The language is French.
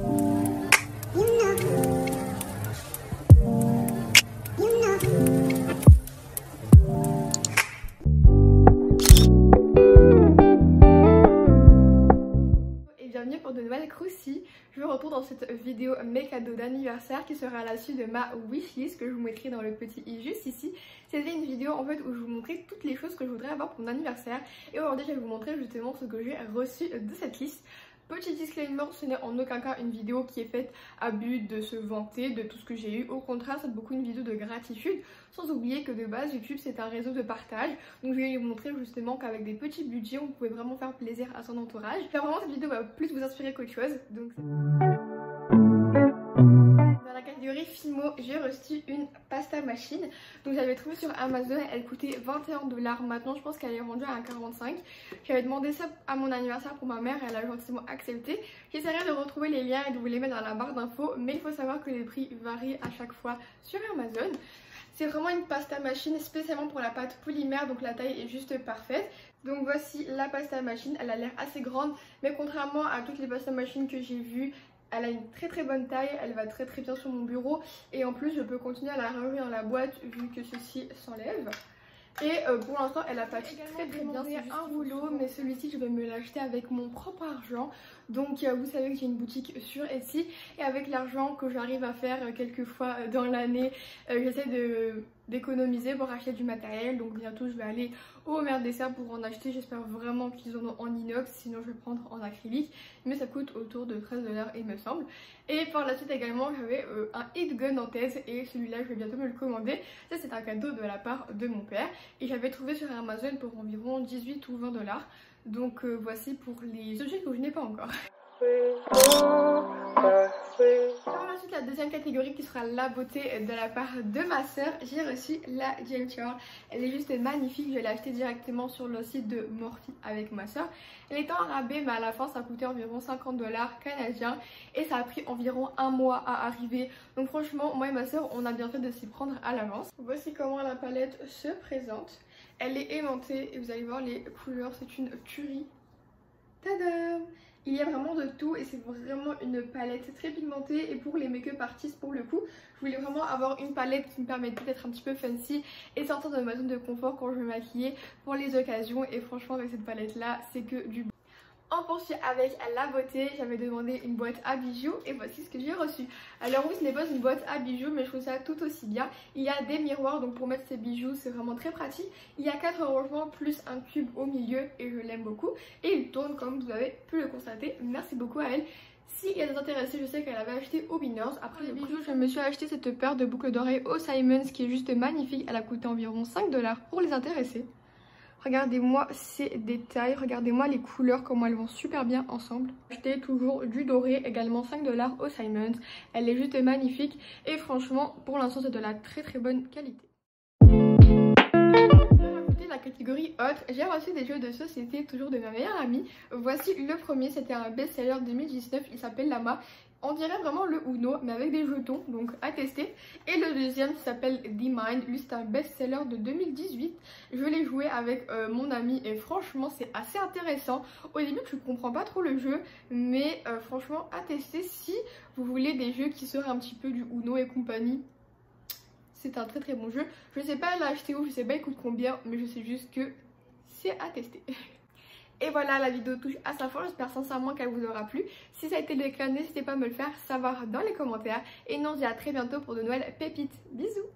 Bienvenue pour de nouvelles croustilles. Je vous retrouve dans cette vidéo mes cadeaux d'anniversaire qui sera à la suite de ma wishlist que je vous mettrai dans le petit i juste ici. C'était une vidéo en fait où je vous montrais toutes les choses que je voudrais avoir pour mon anniversaire et aujourd'hui je vais vous montrer justement ce que j'ai reçu de cette liste. Petit disclaimer, ce n'est en aucun cas une vidéo qui est faite à but de se vanter de tout ce que j'ai eu. Au contraire, c'est beaucoup une vidéo de gratitude. Sans oublier que de base, YouTube c'est un réseau de partage. Donc je vais vous montrer justement qu'avec des petits budgets, on pouvait vraiment faire plaisir à son entourage. Enfin, vraiment, cette vidéo va plus vous inspirer qu'autre chose. Donc dans la catégorie Fimo, j'ai reçu une pasta machine. Donc j'avais trouvé sur Amazon, elle coûtait 21 $. Maintenant je pense qu'elle est rendue à 1,45 $. J'avais demandé ça à mon anniversaire pour ma mère, elle a gentiment accepté. J'essaierai de retrouver les liens et de vous les mettre dans la barre d'infos, mais il faut savoir que les prix varient à chaque fois sur Amazon. C'est vraiment une pasta machine spécialement pour la pâte polymère, donc la taille est juste parfaite. Donc voici la pasta machine, elle a l'air assez grande, mais contrairement à toutes les pasta machines que j'ai vues, elle a une très bonne taille, elle va très bien sur mon bureau et en plus je peux continuer à la ranger dans la boîte vu que ceci s'enlève. Et pour l'instant elle a pâti très bien, c'est un rouleau mais celui-ci je vais me l'acheter avec mon propre argent. Donc vous savez que j'ai une boutique sur Etsy et avec l'argent que j'arrive à faire quelques fois dans l'année, j'essaie d'économiser pour acheter du matériel. Donc bientôt je vais aller au Maire Dessert pour en acheter, j'espère vraiment qu'ils en ont en inox, sinon je vais prendre en acrylique, mais ça coûte autour de 13 $ il me semble. Et par la suite également j'avais un heat gun en thèse et celui-là je vais bientôt me le commander. Ça c'est un cadeau de la part de mon père et j'avais trouvé sur Amazon pour environ 18 ou 20 $. Donc voici pour les objets que je n'ai pas encore. Par la suite, la deuxième catégorie qui sera la beauté de la part de ma soeur, j'ai reçu la James Charles. Elle est juste magnifique, je l'ai achetée directement sur le site de Morphe avec ma soeur. Elle était en rabais mais à la fin ça coûtait environ 50 $ canadiens et ça a pris environ un mois à arriver. Donc franchement moi et ma soeur on a bien fait de s'y prendre à l'avance. Voici comment la palette se présente. Elle est aimantée et vous allez voir les couleurs, c'est une tuerie. Tadam! Il y a vraiment de tout et c'est vraiment une palette très pigmentée et pour les make-up artistes pour le coup, je voulais vraiment avoir une palette qui me permettait d'être un petit peu fancy et sortir de ma zone de confort quand je me maquillais pour les occasions et franchement avec cette palette là c'est que du bon. On poursuit avec la beauté, j'avais demandé une boîte à bijoux et voici ce que j'ai reçu. Alors oui ce n'est pas une boîte à bijoux mais je trouve ça tout aussi bien. Il y a des miroirs donc pour mettre ses bijoux c'est vraiment très pratique. Il y a 4 rangements plus un cube au milieu et je l'aime beaucoup. Et il tourne comme vous avez pu le constater, merci beaucoup à elle. Si elle est intéressée, je sais qu'elle avait acheté au Winners. Après les bijoux, je me suis acheté cette paire de boucles d'oreilles au Simons qui est juste magnifique. Elle a coûté environ 5 $ pour les intéressés. Regardez-moi ces détails, regardez-moi les couleurs, comment elles vont super bien ensemble. J'ai acheté toujours du doré, également 5 $ au Simons. Elle est juste magnifique et franchement, pour l'instant, c'est de la très bonne qualité. La catégorie autre, j'ai reçu des jeux de société toujours de ma meilleure amie. Voici le premier, c'était un best-seller 2019, il s'appelle Lama. On dirait vraiment le Uno mais avec des jetons, donc à tester. Et le deuxième s'appelle D-Mind, lui c'est un best-seller de 2018. Je l'ai joué avec mon ami et franchement c'est assez intéressant. Au début je comprends pas trop le jeu mais franchement à tester si vous voulez des jeux qui seraient un petit peu du Uno et compagnie. C'est un très bon jeu. Je sais pas l'acheter où, je sais pas il coûte combien, mais je sais juste que c'est à tester. Et voilà, la vidéo touche à sa fin, j'espère sincèrement qu'elle vous aura plu. Si ça a été le cas, n'hésitez pas à me le faire savoir dans les commentaires. Et nous on se dit à très bientôt pour de nouvelles pépites. Bisous!